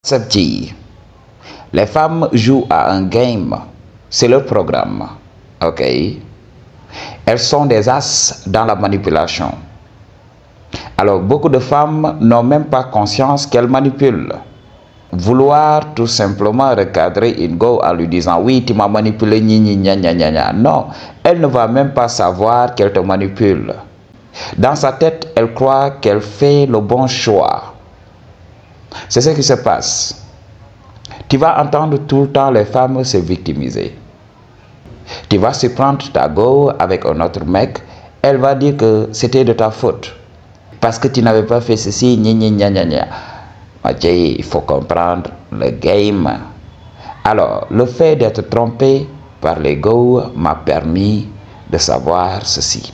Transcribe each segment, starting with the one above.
Sabji, les femmes jouent à un game, c'est leur programme, ok? Elles sont des as dans la manipulation. Alors, beaucoup de femmes n'ont même pas conscience qu'elles manipulent. Vouloir tout simplement recadrer une go en lui disant « Oui, tu m'as manipulé, non, elle ne va même pas savoir qu'elle te manipule. Dans sa tête, elle croit qu'elle fait le bon choix. C'est ce qui se passe. Tu vas entendre tout le temps les femmes se victimiser. Tu vas surprendre ta go avec un autre mec, elle va dire que c'était de ta faute. Parce que tu n'avais pas fait ceci, il faut comprendre le game. Alors, le fait d'être trompé par les go m'a permis de savoir ceci.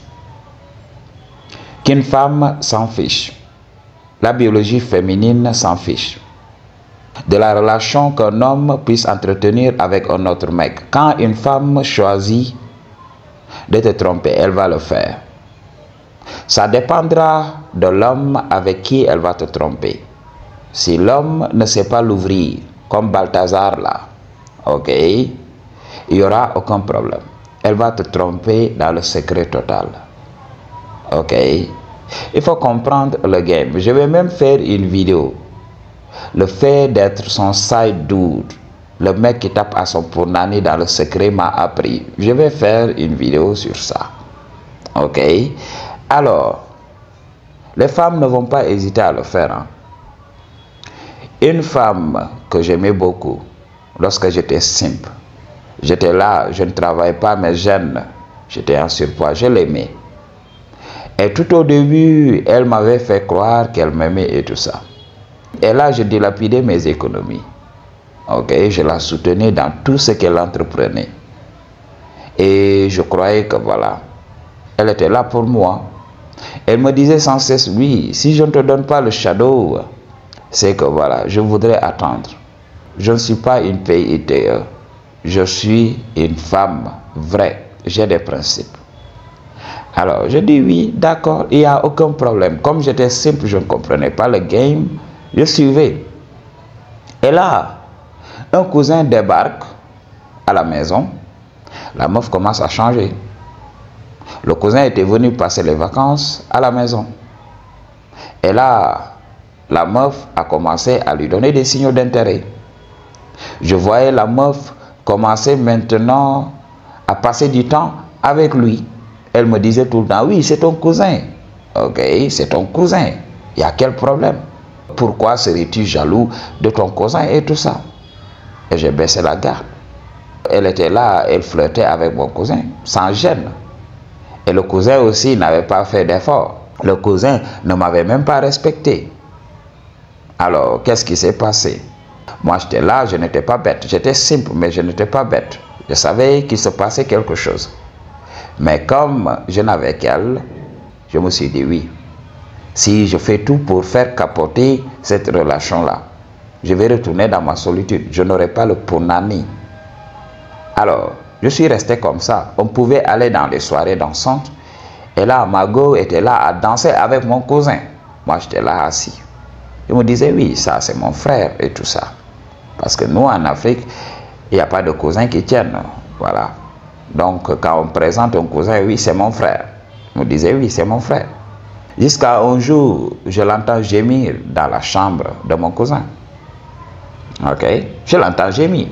Qu'une femme s'en fiche. La biologie féminine s'en fiche de la relation qu'un homme puisse entretenir avec un autre mec. Quand une femme choisit de te tromper, elle va le faire. Ça dépendra de l'homme avec qui elle va te tromper. Si l'homme ne sait pas l'ouvrir, comme Balthazar là, ok, il n'y aura aucun problème. Elle va te tromper dans le secret total. Ok, il faut comprendre le game. Je vais même faire une vidéo. Le fait d'être son side dude, le mec qui tape à son punani dans le secret m'a appris. Je vais faire une vidéo sur ça. Ok, alors, les femmes ne vont pas hésiter à le faire. Hein. Une femme que j'aimais beaucoup, lorsque j'étais simple, j'étais là, je ne travaillais pas mes gènes, j'étais en surpoids, je l'aimais. Et tout au début, elle m'avait fait croire qu'elle m'aimait et tout ça. Et là, je dilapidais mes économies. Ok, je la soutenais dans tout ce qu'elle entreprenait. Et je croyais que voilà, elle était là pour moi. Elle me disait sans cesse, oui, si je ne te donne pas le shadow, c'est que voilà, je voudrais attendre. Je ne suis pas une PITE. Je suis une femme vraie. J'ai des principes. Alors, je dis oui, d'accord, il n'y a aucun problème. Comme j'étais simple, je ne comprenais pas le game, je suivais. Et là, un cousin débarque à la maison. La meuf commence à changer. Le cousin était venu passer les vacances à la maison. Et là, la meuf a commencé à lui donner des signaux d'intérêt. Je voyais la meuf commencer maintenant à passer du temps avec lui. Elle me disait tout le temps, oui, c'est ton cousin. Ok, c'est ton cousin. Il y a quel problème? Pourquoi serais-tu jaloux de ton cousin et tout ça? Et j'ai baissé la garde. Elle était là, elle flirtait avec mon cousin, sans gêne. Et le cousin aussi n'avait pas fait d'effort. Le cousin ne m'avait même pas respecté. Alors, qu'est-ce qui s'est passé? Moi, j'étais là, je n'étais pas bête. J'étais simple, mais je n'étais pas bête. Je savais qu'il se passait quelque chose. Mais comme je n'avais qu'elle, je me suis dit oui. Si je fais tout pour faire capoter cette relation-là, je vais retourner dans ma solitude. Je n'aurai pas le punani. Alors, je suis resté comme ça. On pouvait aller dans les soirées dansantes. Et là, Margot était là à danser avec mon cousin. Moi, j'étais là assis. Je me disais, oui, ça, c'est mon frère et tout ça. Parce que nous, en Afrique, il n'y a pas de cousins qui tiennent. Voilà. Donc, quand on présente un cousin, oui, c'est mon frère. Je me disais, oui, c'est mon frère. Jusqu'à un jour, je l'entends gémir dans la chambre de mon cousin. Ok? Je l'entends gémir.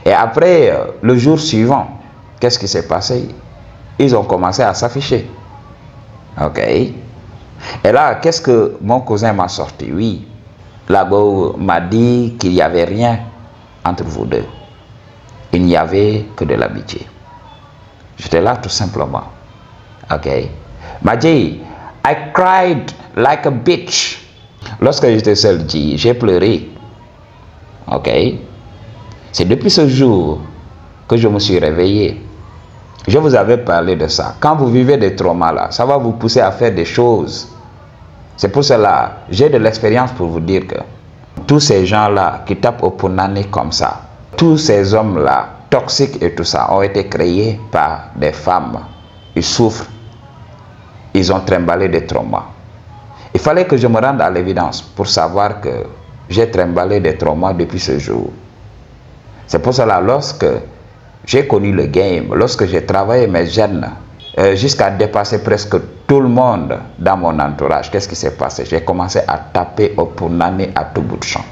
Et après, le jour suivant, qu'est-ce qui s'est passé? Ils ont commencé à s'afficher. Ok? Et là, qu'est-ce que mon cousin m'a sorti? Oui, la go m'a dit qu'il n'y avait rien entre vous deux. Il n'y avait que de l'amitié. J'étais là tout simplement. Ok? M'a dit, I cried like a bitch. Lorsque j'étais seul, j'ai pleuré. Ok? C'est depuis ce jour que je me suis réveillé. Je vous avais parlé de ça. Quand vous vivez des traumas là, ça va vous pousser à faire des choses. C'est pour cela, j'ai de l'expérience pour vous dire que tous ces gens-là qui tapent au punani comme ça, tous ces hommes-là, toxiques et tout ça, ont été créés par des femmes. Ils souffrent. Ils ont trimballé des traumas. Il fallait que je me rende à l'évidence pour savoir que j'ai trimballé des traumas depuis ce jour. C'est pour cela, lorsque j'ai connu le game, lorsque j'ai travaillé mes gènes, jusqu'à dépasser presque tout le monde dans mon entourage, qu'est-ce qui s'est passé? J'ai commencé à taper au punani à tout bout de champ.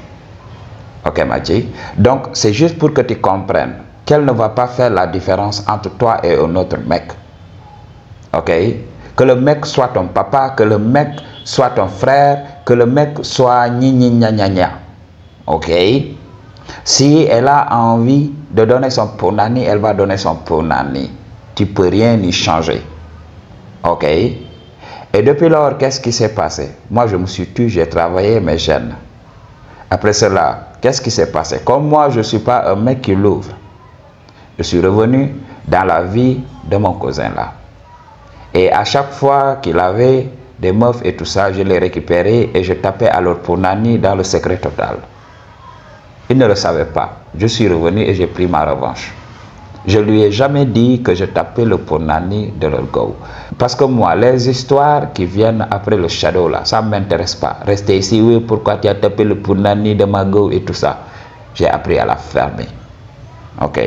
Ok, Madji? Donc, c'est juste pour que tu comprennes qu'elle ne va pas faire la différence entre toi et un autre mec. Ok? Que le mec soit ton papa, que le mec soit ton frère, que le mec soit gna. Ok? Si elle a envie de donner son punani, elle va donner son punani. Tu ne peux rien y changer. Ok? Et depuis lors, qu'est-ce qui s'est passé? Moi, je me suis tué, j'ai travaillé mes gènes. Après cela, qu'est-ce qui s'est passé? Comme moi, je ne suis pas un mec qui l'ouvre. Je suis revenu dans la vie de mon cousin là. Et à chaque fois qu'il avait des meufs et tout ça, je les récupérais et je tapais à leur punani dans le secret total. Il ne le savait pas. Je suis revenu et j'ai pris ma revanche. Je lui ai jamais dit que je tapais le punani de leur go. Parce que moi, les histoires qui viennent après le shadow là, ça ne m'intéresse pas. Rester ici, oui, pourquoi tu as tapé le punani de ma go et tout ça. J'ai appris à la fermer. Ok?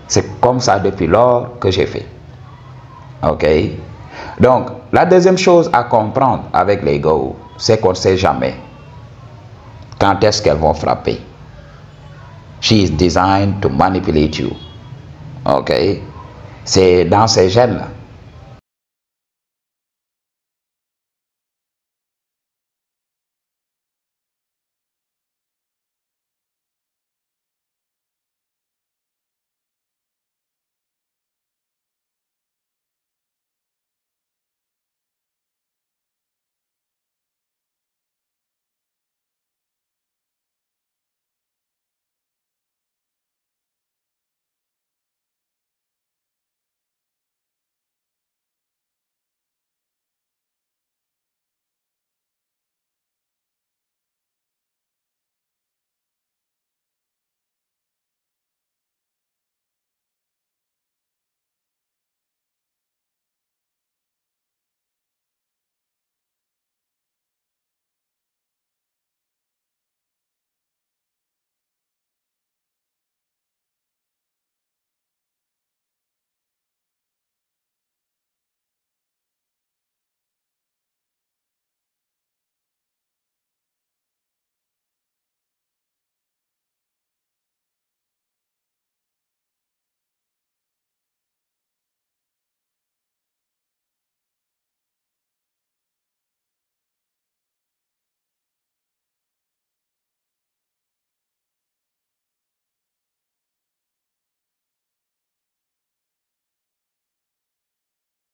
C'est comme ça depuis lors que j'ai fait. Ok? Donc, la deuxième chose à comprendre avec les go, c'est qu'on ne sait jamais quand est-ce qu'elles vont frapper. She is designed to manipulate you. Ok? C'est dans ses gènes.